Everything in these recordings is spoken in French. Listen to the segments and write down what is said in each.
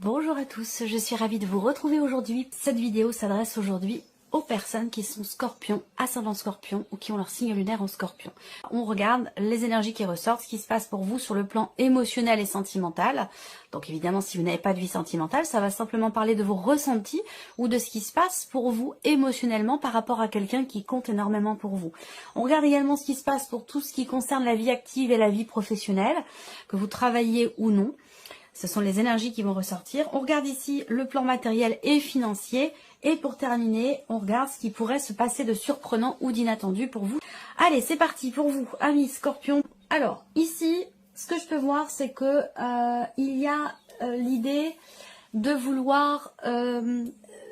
Bonjour à tous, je suis ravie de vous retrouver aujourd'hui. Cette vidéo s'adresse aujourd'hui aux personnes qui sont scorpions, ascendant scorpion ou qui ont leur signe lunaire en scorpion. On regarde les énergies qui ressortent, ce qui se passe pour vous sur le plan émotionnel et sentimental. Donc évidemment, si vous n'avez pas de vie sentimentale, ça va simplement parler de vos ressentis ou de ce qui se passe pour vous émotionnellement par rapport à quelqu'un qui compte énormément pour vous. On regarde également ce qui se passe pour tout ce qui concerne la vie active et la vie professionnelle, que vous travaillez ou non. Ce sont les énergies qui vont ressortir. On regarde ici le plan matériel et financier. Et pour terminer, on regarde ce qui pourrait se passer de surprenant ou d'inattendu pour vous. Allez, c'est parti pour vous, amis Scorpions. Alors, ici, ce que je peux voir, c'est que il y a l'idée de vouloir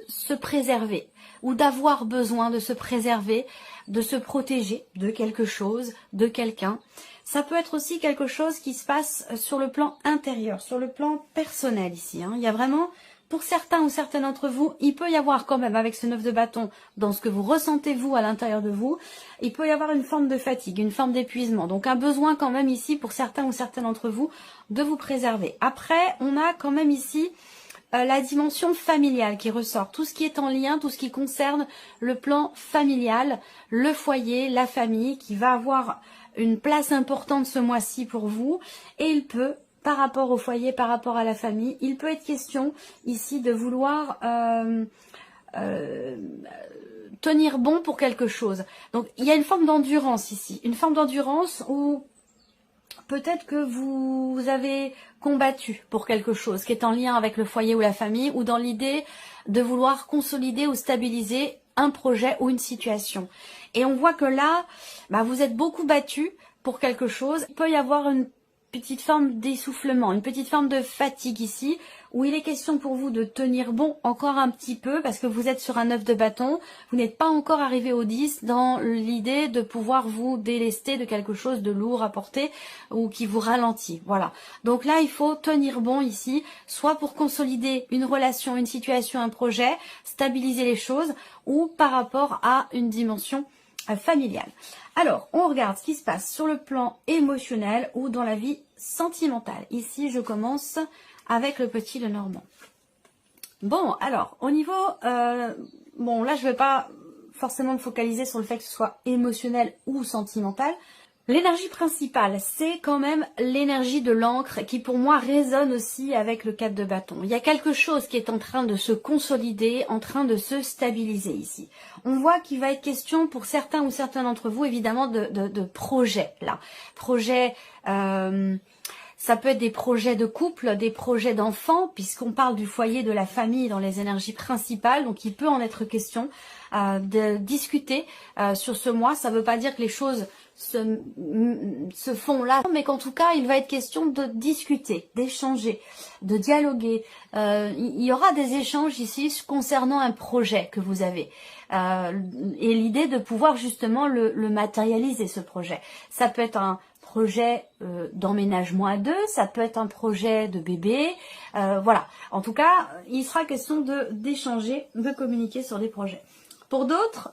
se préserver ou d'avoir besoin de se préserver, de se protéger de quelque chose, de quelqu'un. Ça peut être aussi quelque chose qui se passe sur le plan intérieur, sur le plan personnel ici. Il y a vraiment, pour certains ou certaines d'entre vous, il peut y avoir quand même avec ce 9 de bâton, dans ce que vous ressentez vous à l'intérieur de vous, il peut y avoir une forme de fatigue, une forme d'épuisement. Donc un besoin quand même ici pour certains ou certaines d'entre vous de vous préserver. Après, on a quand même ici la dimension familiale qui ressort, tout ce qui est en lien, tout ce qui concerne le plan familial, le foyer, la famille, qui va avoir une place importante ce mois-ci pour vous. Et il peut, par rapport au foyer, par rapport à la famille, il peut être question ici de vouloir tenir bon pour quelque chose. Donc il y a une forme d'endurance ici, une forme d'endurance où peut-être que vous avez combattu pour quelque chose qui est en lien avec le foyer ou la famille, ou dans l'idée de vouloir consolider ou stabiliser un projet ou une situation. Et on voit que là, vous êtes beaucoup battu pour quelque chose. Il peut y avoir une petite forme d'essoufflement, une petite forme de fatigue ici, où il est question pour vous de tenir bon encore un petit peu, parce que vous êtes sur un 9 de bâton, vous n'êtes pas encore arrivé au 10 dans l'idée de pouvoir vous délester de quelque chose de lourd à porter, ou qui vous ralentit, voilà. Donc là, il faut tenir bon ici, soit pour consolider une relation, une situation, un projet, stabiliser les choses, ou par rapport à une dimension familiale. Alors, on regarde ce qui se passe sur le plan émotionnel ou dans la vie sentimentale. Ici, je commence avec le petit Lenormand. Bon, alors, au niveau... bon, là, je ne vais pas forcément me focaliser sur le fait que ce soit émotionnel ou sentimental. L'énergie principale, c'est quand même l'énergie de l'encre qui pour moi résonne aussi avec le 4 de bâton. Il y a quelque chose qui est en train de se consolider, en train de se stabiliser ici. On voit qu'il va être question pour certains ou certains d'entre vous évidemment de projets là. Projets, ça peut être des projets de couple, des projets d'enfants, puisqu'on parle du foyer, de la famille dans les énergies principales, donc il peut en être question de discuter sur ce mois. Ça ne veut pas dire que les choses se font là, mais qu'en tout cas, il va être question de discuter, d'échanger, de dialoguer. Il y aura des échanges ici concernant un projet que vous avez. Et l'idée de pouvoir justement le matérialiser, ce projet. Ça peut être un projet d'emménagement à deux, ça peut être un projet de bébé, voilà. En tout cas, il sera question d'échanger, de communiquer sur des projets. Pour d'autres,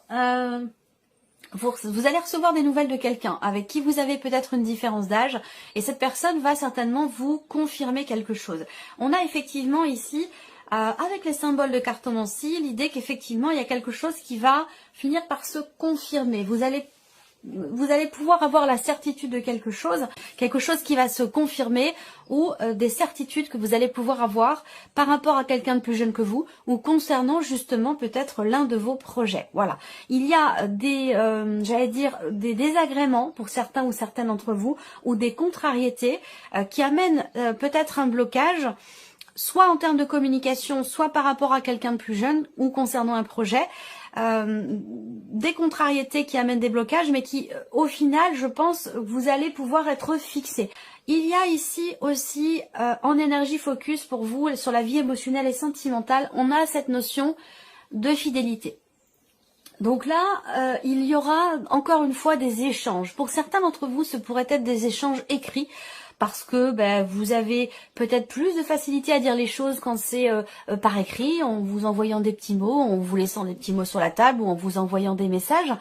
vous allez recevoir des nouvelles de quelqu'un avec qui vous avez peut-être une différence d'âge et cette personne va certainement vous confirmer quelque chose. On a effectivement ici, avec les symboles de cartomancie, l'idée qu'effectivement il y a quelque chose qui va finir par se confirmer. Vous allez pouvoir avoir la certitude de quelque chose qui va se confirmer ou des certitudes que vous allez pouvoir avoir par rapport à quelqu'un de plus jeune que vous ou concernant justement peut-être l'un de vos projets. Voilà. Il y a des, j'allais dire, des désagréments pour certains ou certaines d'entre vous ou des contrariétés qui amènent peut-être un blocage, soit en termes de communication, soit par rapport à quelqu'un de plus jeune ou concernant un projet. Des contrariétés qui amènent des blocages, mais qui, au final, je pense, vous allez pouvoir être fixés. Il y a ici aussi, en énergie focus pour vous, sur la vie émotionnelle et sentimentale, on a cette notion de fidélité. Donc là, il y aura encore une fois des échanges. Pour certains d'entre vous, ce pourrait être des échanges écrits, parce que vous avez peut-être plus de facilité à dire les choses quand c'est par écrit, en vous envoyant des petits mots, en vous laissant des petits mots sur la table ou en vous envoyant des messages.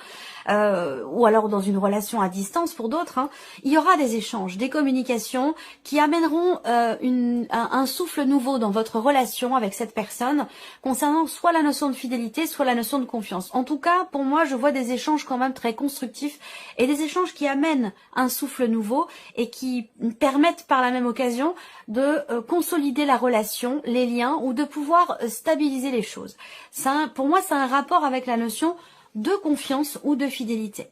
Ou alors dans une relation à distance pour d'autres, hein. Il y aura des échanges, des communications qui amèneront un souffle nouveau dans votre relation avec cette personne concernant soit la notion de fidélité, soit la notion de confiance. En tout cas, pour moi, je vois des échanges quand même très constructifs et des échanges qui amènent un souffle nouveau et qui permettent par la même occasion de consolider la relation, les liens ou de pouvoir stabiliser les choses. Pour moi, c'est un rapport avec la notion de confiance ou de fidélité.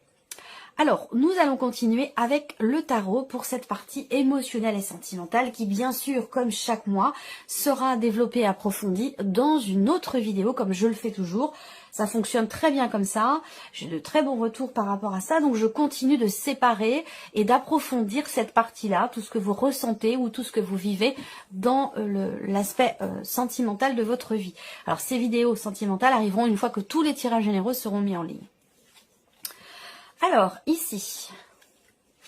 Alors, nous allons continuer avec le tarot pour cette partie émotionnelle et sentimentale qui, bien sûr, comme chaque mois, sera développée et approfondie dans une autre vidéo, comme je le fais toujours. Ça fonctionne très bien comme ça. J'ai de très bons retours par rapport à ça, donc je continue de séparer et d'approfondir cette partie-là, tout ce que vous ressentez ou tout ce que vous vivez dans l'aspect sentimental de votre vie. Alors, ces vidéos sentimentales arriveront une fois que tous les tirages généraux seront mis en ligne. Alors, ici,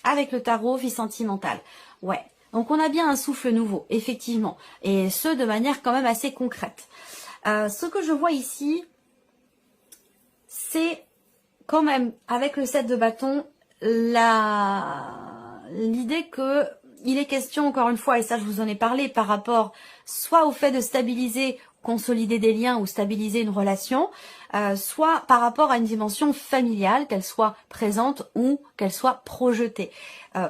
avec le tarot, vie sentimentale. Ouais, donc on a bien un souffle nouveau, effectivement. Et ce, de manière quand même assez concrète. Ce que je vois ici, c'est quand même, avec le 7 de bâton, l'idée que il est question, encore une fois, et ça je vous en ai parlé, par rapport soit au fait de stabiliser, consolider des liens ou stabiliser une relation, soit par rapport à une dimension familiale, qu'elle soit présente ou qu'elle soit projetée.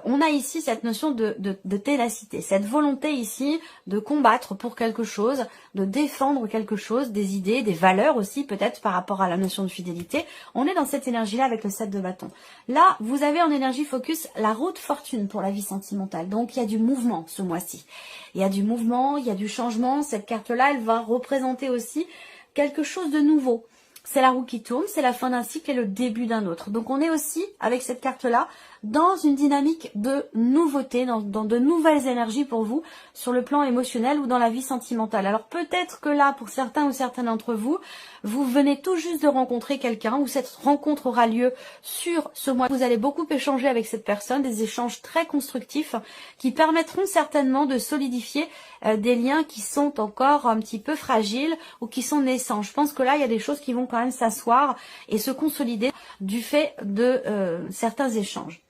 On a ici cette notion de ténacité, cette volonté ici de combattre pour quelque chose, de défendre quelque chose, des idées, des valeurs aussi peut-être par rapport à la notion de fidélité. On est dans cette énergie-là avec le 7 de bâton. Là, vous avez en énergie focus la roue de fortune pour la vie sentimentale. Donc, il y a du mouvement ce mois-ci. Il y a du mouvement, il y a du changement. Cette carte-là, elle va représenter aussi quelque chose de nouveau. C'est la roue qui tourne, c'est la fin d'un cycle et le début d'un autre. Donc on est aussi, avec cette carte-là, dans une dynamique de nouveauté, dans de nouvelles énergies pour vous, sur le plan émotionnel ou dans la vie sentimentale. Alors peut-être que là, pour certains ou certaines d'entre vous, vous venez tout juste de rencontrer quelqu'un, ou cette rencontre aura lieu sur ce mois. Vous allez beaucoup échanger avec cette personne, des échanges très constructifs, qui permettront certainement de solidifier des liens qui sont encore un petit peu fragiles ou qui sont naissants. Je pense que là, il y a des choses qui vont quand même s'asseoir et se consolider du fait de certains échanges.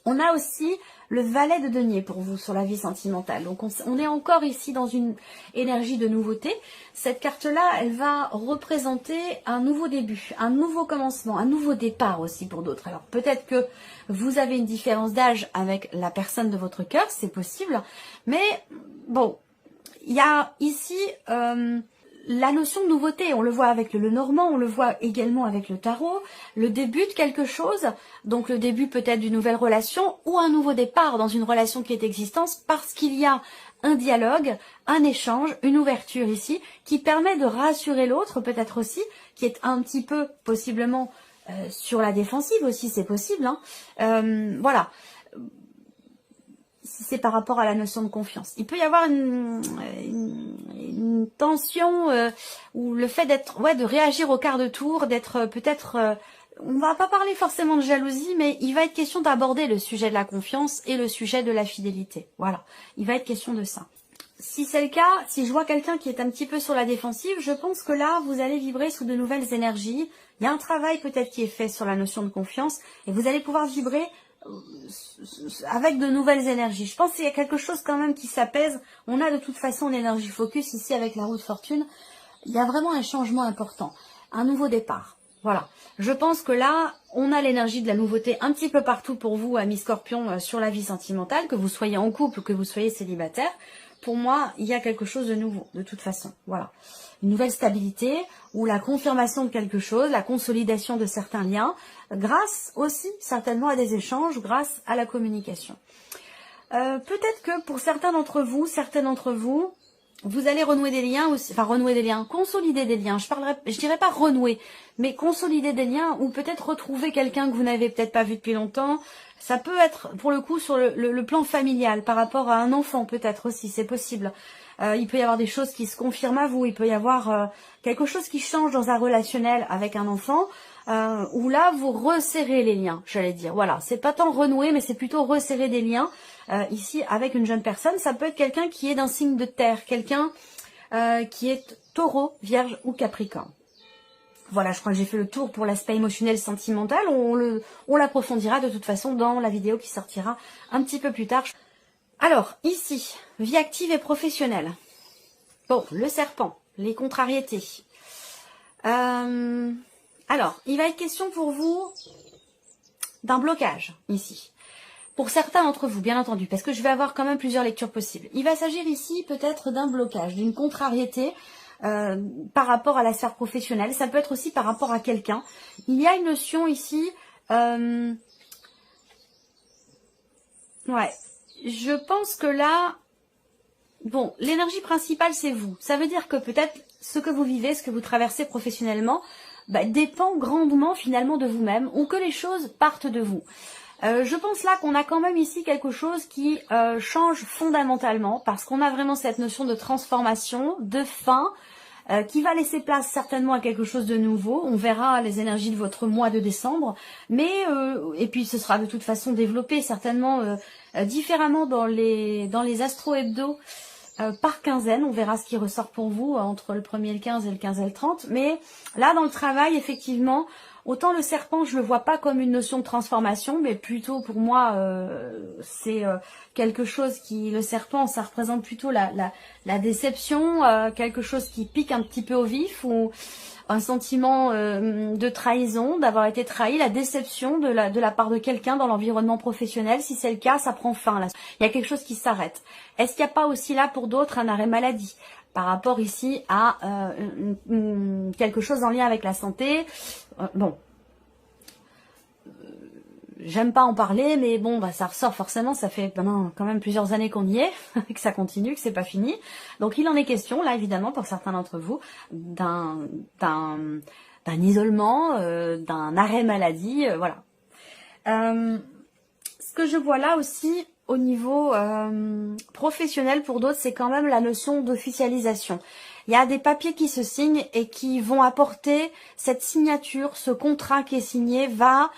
On a aussi le valet de denier pour vous sur la vie sentimentale. Donc on est encore ici dans une énergie de nouveauté. Cette carte-là, elle va représenter un nouveau début, un nouveau commencement, un nouveau départ aussi pour d'autres. Alors peut-être que vous avez une différence d'âge avec la personne de votre cœur, c'est possible. Mais bon, il y a ici la notion de nouveauté, on le voit avec le Normand, on le voit également avec le tarot, le début de quelque chose, donc le début peut-être d'une nouvelle relation ou un nouveau départ dans une relation qui est existante parce qu'il y a un dialogue, un échange, une ouverture ici qui permet de rassurer l'autre peut-être aussi, qui est un petit peu possiblement sur la défensive aussi, c'est possible, hein. Voilà. Si c'est par rapport à la notion de confiance. Il peut y avoir une tension ou le fait d'être, de réagir au quart de tour, d'être peut-être, on va pas parler forcément de jalousie, mais il va être question d'aborder le sujet de la confiance et le sujet de la fidélité. Voilà, il va être question de ça. Si c'est le cas, si je vois quelqu'un qui est un petit peu sur la défensive, je pense que là, vous allez vibrer sous de nouvelles énergies. Il y a un travail peut-être qui est fait sur la notion de confiance et vous allez pouvoir vibrer avec de nouvelles énergies. Je pense qu'il y a quelque chose quand même qui s'apaise. On a de toute façon l'énergie focus ici avec la roue de fortune. Il y a vraiment un changement important, un nouveau départ. Voilà. Je pense que là, on a l'énergie de la nouveauté un petit peu partout pour vous, amis Scorpion, sur la vie sentimentale, que vous soyez en couple ou que vous soyez célibataire. Pour moi, il y a quelque chose de nouveau, de toute façon. Voilà. Une nouvelle stabilité ou la confirmation de quelque chose, la consolidation de certains liens, grâce aussi certainement à des échanges, grâce à la communication. Peut-être que pour certains d'entre vous, certaines d'entre vous, vous allez renouer des liens, aussi, enfin renouer des liens, consolider des liens. Je dirais pas renouer, mais consolider des liens ou peut-être retrouver quelqu'un que vous n'avez peut-être pas vu depuis longtemps. Ça peut être pour le coup sur le plan familial, par rapport à un enfant peut-être aussi, c'est possible. Il peut y avoir des choses qui se confirment à vous, il peut y avoir quelque chose qui change dans un relationnel avec un enfant, où là vous resserrez les liens, j'allais dire. Voilà, c'est pas tant renouer, mais c'est plutôt resserrer des liens ici avec une jeune personne. Ça peut être quelqu'un qui est d'un signe de terre, quelqu'un qui est taureau, vierge ou capricorne. Voilà, je crois que j'ai fait le tour pour l'aspect émotionnel sentimental. On l'approfondira de toute façon dans la vidéo qui sortira un petit peu plus tard. Alors, ici, vie active et professionnelle. Bon, le serpent, les contrariétés. Alors, il va être question pour vous d'un blocage, ici. Pour certains d'entre vous, bien entendu, parce que je vais avoir quand même plusieurs lectures possibles. Il va s'agir ici peut-être d'un blocage, d'une contrariété par rapport à la sphère professionnelle. Ça peut être aussi par rapport à quelqu'un. Il y a une notion ici... ouais, je pense que là... Bon, l'énergie principale, c'est vous. Ça veut dire que peut-être ce que vous vivez, ce que vous traversez professionnellement, dépend grandement finalement de vous-même ou que les choses partent de vous. Je pense là qu'on a quand même ici quelque chose qui change fondamentalement parce qu'on a vraiment cette notion de transformation, de fin, qui va laisser place certainement à quelque chose de nouveau. On verra les énergies de votre mois de décembre, mais et puis ce sera de toute façon développé certainement différemment dans les astro-hebdo par quinzaine. On verra ce qui ressort pour vous entre le 1er le 15 et le 15 et le 30. Mais là, dans le travail, effectivement, autant le serpent, je le vois pas comme une notion de transformation, mais plutôt pour moi, c'est quelque chose qui, le serpent, ça représente plutôt la déception, quelque chose qui pique un petit peu au vif, ou un sentiment de trahison, d'avoir été trahi, la déception de la part de quelqu'un dans l'environnement professionnel. Si c'est le cas, ça prend fin. Là. Il y a quelque chose qui s'arrête. Est-ce qu'il n'y a pas aussi là pour d'autres un arrêt maladie par rapport ici à quelque chose en lien avec la santé? Bon, j'aime pas en parler, mais bon, ça ressort forcément, ça fait maintenant quand même plusieurs années qu'on y est, que ça continue, que c'est pas fini. Donc il en est question, là évidemment, pour certains d'entre vous, d'un isolement, d'un arrêt maladie, voilà. Ce que je vois là aussi, au niveau professionnel pour d'autres, c'est quand même la notion d'officialisation. Il y a des papiers qui se signent et qui vont apporter cette signature, ce contrat qui est signé va...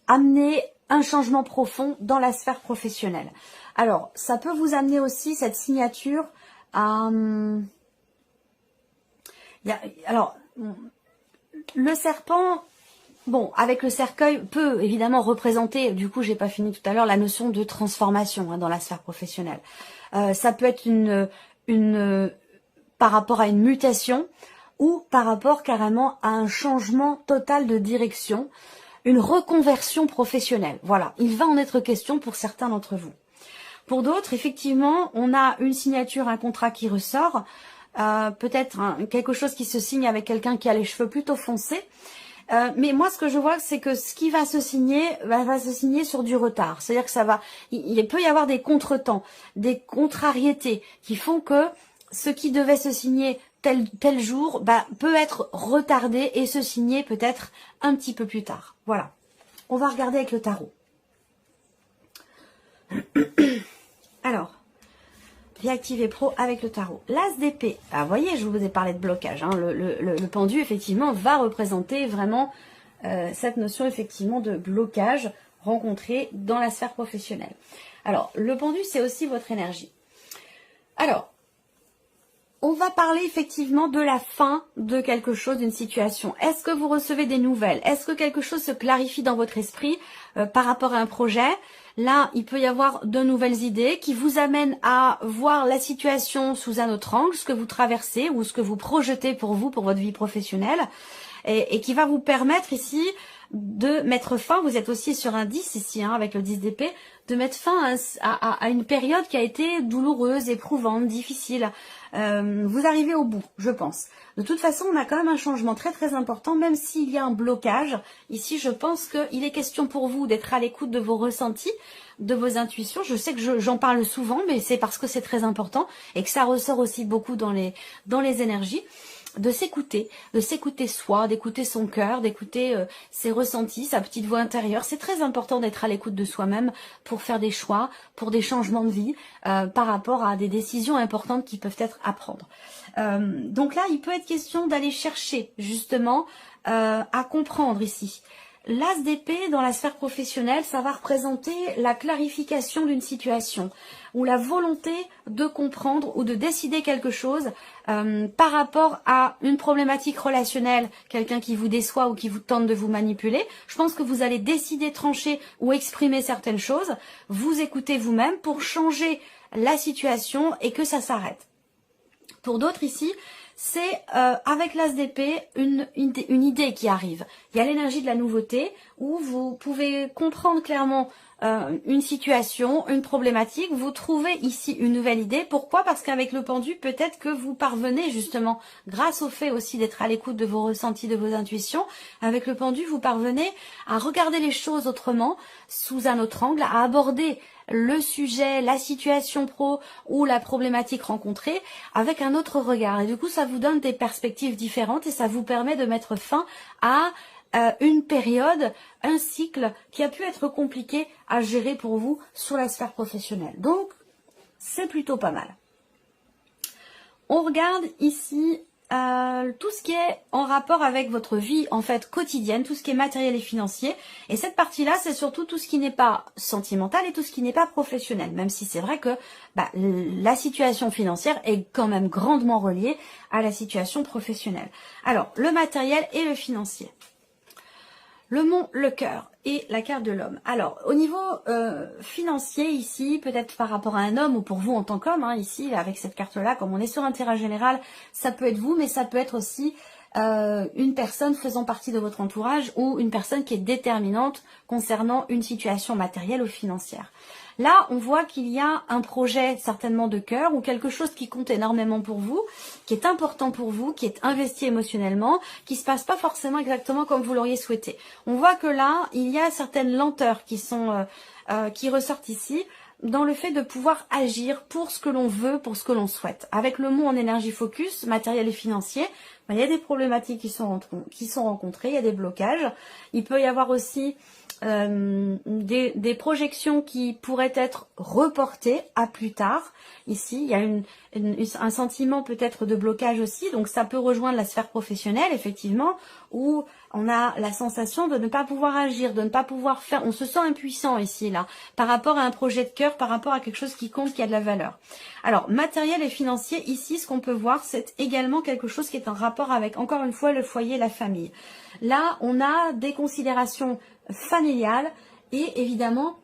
amener un changement profond dans la sphère professionnelle. Alors, ça peut vous amener aussi cette signature à... alors, le serpent, bon, avec le cercueil, peut évidemment représenter, du coup, j'ai pas fini tout à l'heure, la notion de transformation dans la sphère professionnelle. Ça peut être par rapport à une mutation ou par rapport carrément à un changement total de direction, une reconversion professionnelle. Voilà, il va en être question pour certains d'entre vous. Pour d'autres, effectivement, on a une signature, un contrat qui ressort, peut-être quelque chose qui se signe avec quelqu'un qui a les cheveux plutôt foncés. Mais moi, ce que je vois, c'est que ce qui va se signer, va se signer sur du retard. C'est-à-dire que il peut y avoir des contretemps, des contrariétés qui font que ce qui devait se signer tel jour, peut être retardé et se signer peut-être un petit peu plus tard. Voilà. On va regarder avec le tarot. Alors, vie active et pro avec le tarot. L'as d'épée. Ah, vous voyez, je vous ai parlé de blocage. Hein. Le pendu, effectivement, va représenter vraiment cette notion, effectivement, de blocage rencontré dans la sphère professionnelle. Alors, le pendu, c'est aussi votre énergie. Alors, on va parler effectivement de la fin de quelque chose, d'une situation. Est-ce que vous recevez des nouvelles? Est-ce que quelque chose se clarifie dans votre esprit par rapport à un projet? Là, il peut y avoir de nouvelles idées qui vous amènent à voir la situation sous un autre angle, ce que vous traversez ou ce que vous projetez pour vous, pour votre vie professionnelle, et qui va vous permettre ici de mettre fin, vous êtes aussi sur un 10 ici, hein, avec le 10 d'épée, de mettre fin à une période qui a été douloureuse, éprouvante, difficile. Vous arrivez au bout, je pense. De toute façon, on a quand même un changement très très important, même s'il y a un blocage. Ici, je pense qu'il est question pour vous d'être à l'écoute de vos ressentis, de vos intuitions. Je sais que j'en parle souvent, mais c'est parce que c'est très important et que ça ressort aussi beaucoup dans les énergies. De s'écouter soi, d'écouter son cœur, d'écouter ses ressentis, sa petite voix intérieure. C'est très important d'être à l'écoute de soi-même pour faire des choix, pour des changements de vie, par rapport à des décisions importantes qui peuvent être à prendre. Donc là, il peut être question d'aller chercher justement à comprendre ici l'as d'épée dans la sphère professionnelle, ça va représenter la clarification d'une situation ou la volonté de comprendre ou de décider quelque chose par rapport à une problématique relationnelle, quelqu'un qui vous déçoit ou qui vous tente de vous manipuler. Je pense que vous allez décider, trancher ou exprimer certaines choses, vous écoutez vous-même pour changer la situation et que ça s'arrête. Pour d'autres ici, c'est avec l'as d'épée une idée qui arrive. Il y a l'énergie de la nouveauté où vous pouvez comprendre clairement une situation, une problématique. Vous trouvez ici une nouvelle idée. Pourquoi? Parce qu'avec le pendu, peut-être que vous parvenez justement, grâce au fait aussi d'être à l'écoute de vos ressentis, de vos intuitions, avec le pendu, vous parvenez à regarder les choses autrement, sous un autre angle, à aborder le sujet, la situation pro ou la problématique rencontrée avec un autre regard. Et du coup, ça vous donne des perspectives différentes et ça vous permet de mettre fin à une période, un cycle qui a pu être compliqué à gérer pour vous sur la sphère professionnelle. Donc, c'est plutôt pas mal. On regarde ici tout ce qui est en rapport avec votre vie en fait quotidienne, tout ce qui est matériel et financier. Et cette partie-là, c'est surtout tout ce qui n'est pas sentimental et tout ce qui n'est pas professionnel. Même si c'est vrai que la situation financière est quand même grandement reliée à la situation professionnelle. Alors, le matériel et le financier. Le mont, le cœur et la carte de l'homme. Alors, au niveau financier ici, peut-être par rapport à un homme ou pour vous en tant qu'homme, ici, avec cette carte-là, comme on est sur un terrain général, ça peut être vous, mais ça peut être aussi une personne faisant partie de votre entourage ou une personne qui est déterminante concernant une situation matérielle ou financière. Là, on voit qu'il y a un projet certainement de cœur ou quelque chose qui compte énormément pour vous, qui est important pour vous, qui est investi émotionnellement, qui se passe pas forcément exactement comme vous l'auriez souhaité. On voit que là, il y a certaines lenteurs qui ressortent ici dans le fait de pouvoir agir pour ce que l'on veut, pour ce que l'on souhaite. Avec le mot en énergie focus, matériel et financier, il y a des problématiques qui sont rencontrées, il y a des blocages. Il peut y avoir aussi des projections qui pourraient être reportées à plus tard. Ici, il y a un sentiment peut-être de blocage aussi, donc ça peut rejoindre la sphère professionnelle, effectivement, où on a la sensation de ne pas pouvoir agir, de ne pas pouvoir faire, on se sent impuissant ici, là, par rapport à un projet de cœur, par rapport à quelque chose qui compte, qui a de la valeur. Alors, matériel et financier, ici, ce qu'on peut voir, c'est également quelque chose qui est en rapport avec, encore une fois, le foyer, la famille. Là, on a des considérations familiales et évidemment,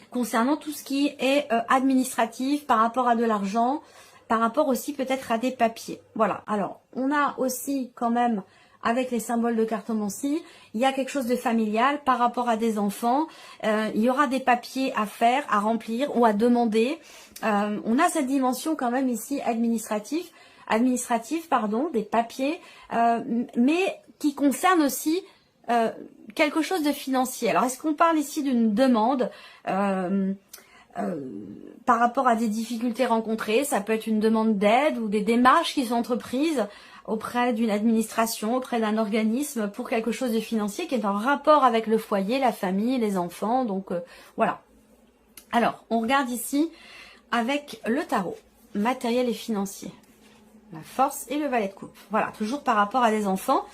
concernant tout ce qui est administratif, par rapport à de l'argent, par rapport aussi peut-être à des papiers. Voilà, alors, on a aussi quand même, avec les symboles de cartomancie, il y a quelque chose de familial par rapport à des enfants. Il y aura des papiers à faire, à remplir ou à demander. On a cette dimension quand même ici administrative, des papiers, mais qui concerne aussi quelque chose de financier. Alors, est-ce qu'on parle ici d'une demande par rapport à des difficultés rencontrées? Ça peut être une demande d'aide ou des démarches qui sont entreprises auprès d'une administration, auprès d'un organisme pour quelque chose de financier qui est en rapport avec le foyer, la famille, les enfants. Donc, voilà. Alors, on regarde ici avec le tarot, matériel et financier. La force et le valet de coupe. Voilà, toujours par rapport à des enfants.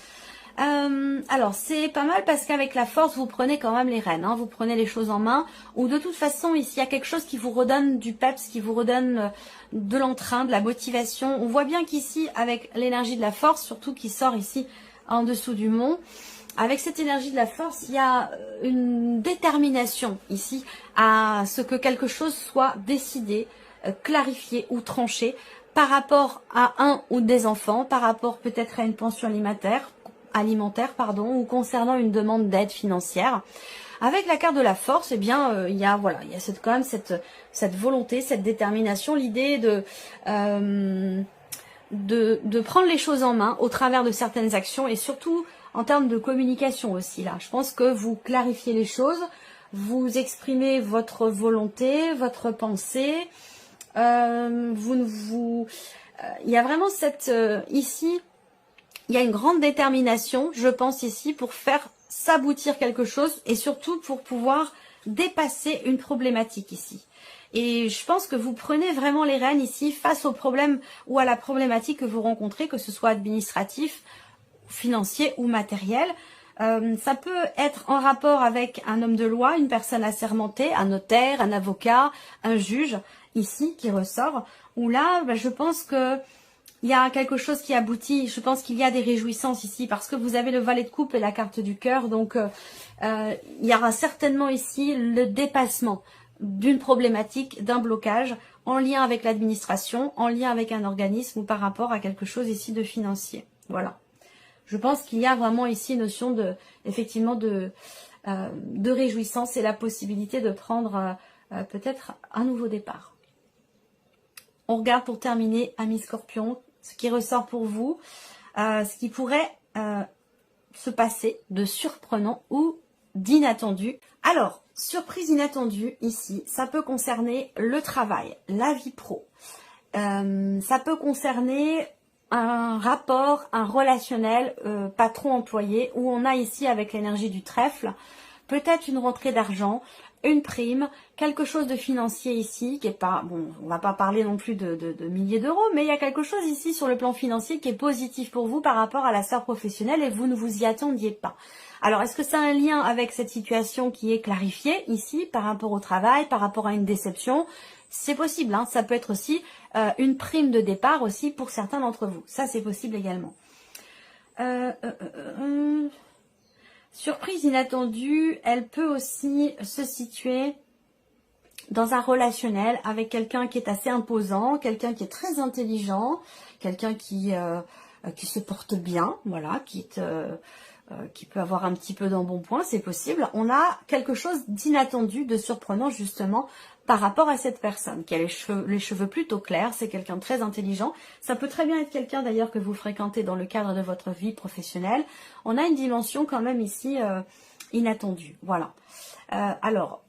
Alors c'est pas mal parce qu'avec la force vous prenez quand même les rênes, vous prenez les choses en main, ou de toute façon ici il y a quelque chose qui vous redonne du peps, qui vous redonne de l'entrain, de la motivation. On voit bien qu'ici avec l'énergie de la force, surtout qui sort ici en dessous du mont, avec cette énergie de la force il y a une détermination ici à ce que quelque chose soit décidé, clarifié ou tranché par rapport à un ou des enfants, par rapport peut-être à une pension alimentaire, ou concernant une demande d'aide financière. Avec la carte de la force, eh bien, il y a quand même cette volonté, cette détermination, l'idée de prendre les choses en main au travers de certaines actions et surtout en termes de communication aussi. Là, je pense que vous clarifiez les choses, vous exprimez votre volonté, votre pensée. Il y a vraiment ici. Il y a une grande détermination, je pense ici, pour faire s'aboutir quelque chose et surtout pour pouvoir dépasser une problématique ici. Et je pense que vous prenez vraiment les rênes ici face au problème ou à la problématique que vous rencontrez, que ce soit administratif, financier ou matériel. Ça peut être en rapport avec un homme de loi, une personne assermentée, un notaire, un avocat, un juge, ici, qui ressort. Où là, je pense que il y a quelque chose qui aboutit. Je pense qu'il y a des réjouissances ici parce que vous avez le valet de coupe et la carte du cœur. Donc, il y aura certainement ici le dépassement d'une problématique, d'un blocage en lien avec l'administration, en lien avec un organisme ou par rapport à quelque chose ici de financier. Voilà. Je pense qu'il y a vraiment ici une notion de, effectivement, de réjouissance et la possibilité de prendre peut-être un nouveau départ. On regarde pour terminer, amis Scorpion, ce qui ressort pour vous, ce qui pourrait se passer de surprenant ou d'inattendu. Alors, surprise inattendue ici, ça peut concerner le travail, la vie pro. Ça peut concerner un rapport, un relationnel patron-employé où on a ici avec l'énergie du trèfle, peut-être une rentrée d'argent, une prime, quelque chose de financier ici qui est pas, bon, on va pas parler non plus de milliers d'euros, mais il y a quelque chose ici sur le plan financier qui est positif pour vous par rapport à la sphère professionnelle et vous ne vous y attendiez pas. Alors, est-ce que ça a un lien avec cette situation qui est clarifiée ici par rapport au travail, par rapport à une déception? C'est possible, hein, ça peut être aussi une prime de départ aussi pour certains d'entre vous. Ça, c'est possible également. Surprise inattendue, elle peut aussi se situer dans un relationnel avec quelqu'un qui est assez imposant, quelqu'un qui est très intelligent, quelqu'un qui se porte bien, voilà, qui peut avoir un petit peu d'embonpoint, c'est possible. On a quelque chose d'inattendu, de surprenant justement par rapport à cette personne qui a les cheveux plutôt clairs, c'est quelqu'un de très intelligent. Ça peut très bien être quelqu'un d'ailleurs que vous fréquentez dans le cadre de votre vie professionnelle. On a une dimension quand même ici inattendue, voilà. Alors,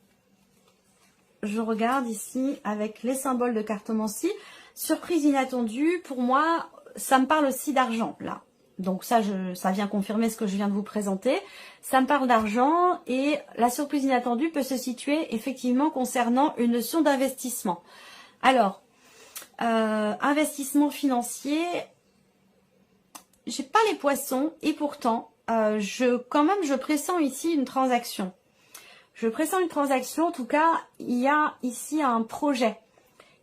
je regarde ici avec les symboles de cartomancie. Surprise inattendue, pour moi, ça me parle aussi d'argent, là. Donc ça vient confirmer ce que je viens de vous présenter. Ça me parle d'argent et la surprise inattendue peut se situer effectivement concernant une notion d'investissement. Alors, investissement financier, j'ai pas les poissons et pourtant, quand même, je pressens ici une transaction. Je pressens une transaction, en tout cas, il y a ici un projet.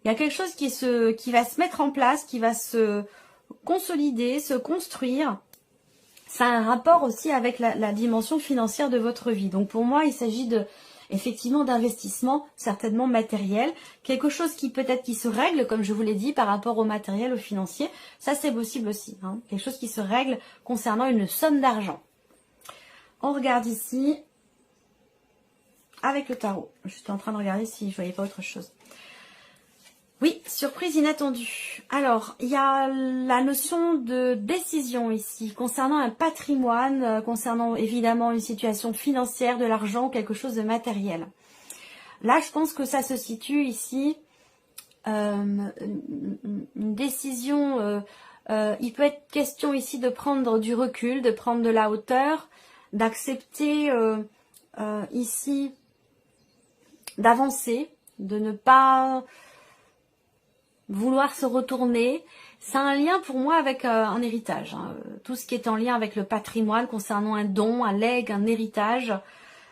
Il y a quelque chose qui va se mettre en place, qui va se consolider, se construire. Ça a un rapport aussi avec la dimension financière de votre vie. Donc pour moi, il s'agit effectivement d'investissement, certainement matériel, quelque chose qui peut-être qui se règle, comme je vous l'ai dit, par rapport au matériel, au financier. Ça, c'est possible aussi, hein. Quelque chose qui se règle concernant une somme d'argent. On regarde ici avec le tarot. Je suis en train de regarder si je voyais pas autre chose. Oui, surprise inattendue. Alors, il y a la notion de décision ici, concernant un patrimoine, concernant évidemment une situation financière, de l'argent, quelque chose de matériel. Là, je pense que ça se situe ici, une décision, il peut être question ici de prendre du recul, de prendre de la hauteur, d'accepter ici, d'avancer, de ne pas vouloir se retourner. C'est un lien pour moi avec un héritage, hein. Tout ce qui est en lien avec le patrimoine concernant un don, un legs, un héritage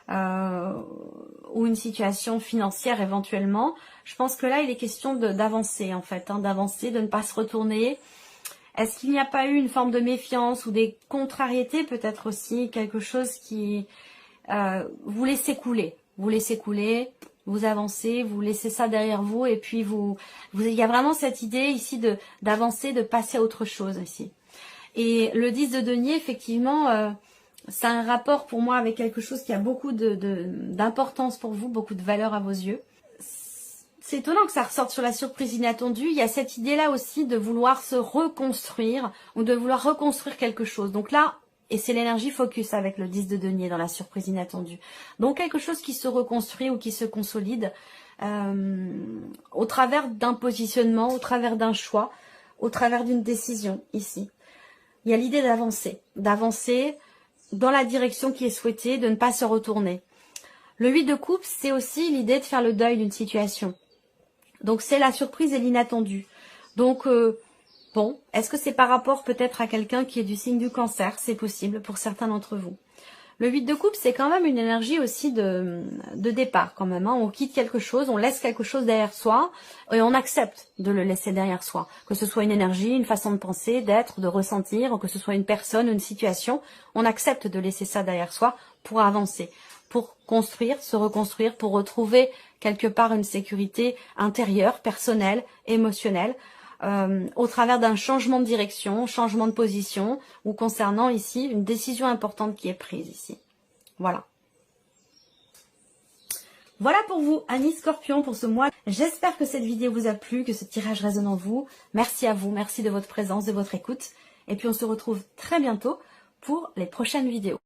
ou une situation financière éventuellement. Je pense que là il est question d'avancer en fait, hein, d'avancer, de ne pas se retourner. Est-ce qu'il n'y a pas eu une forme de méfiance ou des contrariétés, peut-être aussi quelque chose qui vous laissez couler, vous avancez, vous laissez ça derrière vous et puis il y a vraiment cette idée ici d'avancer, de passer à autre chose ici. Et le 10 de denier, effectivement, c'est un rapport pour moi avec quelque chose qui a beaucoup d'importance pour vous, beaucoup de valeur à vos yeux. C'est étonnant que ça ressorte sur la surprise inattendue. Il y a cette idée-là aussi de vouloir se reconstruire ou de vouloir reconstruire quelque chose. Donc là, et c'est l'énergie focus avec le 10 de denier dans la surprise inattendue. Donc quelque chose qui se reconstruit ou qui se consolide au travers d'un positionnement, au travers d'un choix, au travers d'une décision ici. Il y a l'idée d'avancer dans la direction qui est souhaitée, de ne pas se retourner. Le 8 de coupe, c'est aussi l'idée de faire le deuil d'une situation. Donc c'est la surprise et l'inattendu. Donc bon, est-ce que c'est par rapport peut-être à quelqu'un qui est du signe du cancer? C'est possible pour certains d'entre vous. Le 8 de coupe, c'est quand même une énergie aussi de départ quand même. Hein. On quitte quelque chose, on laisse quelque chose derrière soi et on accepte de le laisser derrière soi. Que ce soit une énergie, une façon de penser, d'être, de ressentir, ou que ce soit une personne, une situation, on accepte de laisser ça derrière soi pour avancer, pour construire, se reconstruire, pour retrouver quelque part une sécurité intérieure, personnelle, émotionnelle, au travers d'un changement de direction, changement de position, ou concernant ici une décision importante qui est prise ici. Voilà. Voilà pour vous, amis Scorpion, pour ce mois. J'espère que cette vidéo vous a plu, que ce tirage résonne en vous. Merci à vous, merci de votre présence, de votre écoute. Et puis on se retrouve très bientôt pour les prochaines vidéos.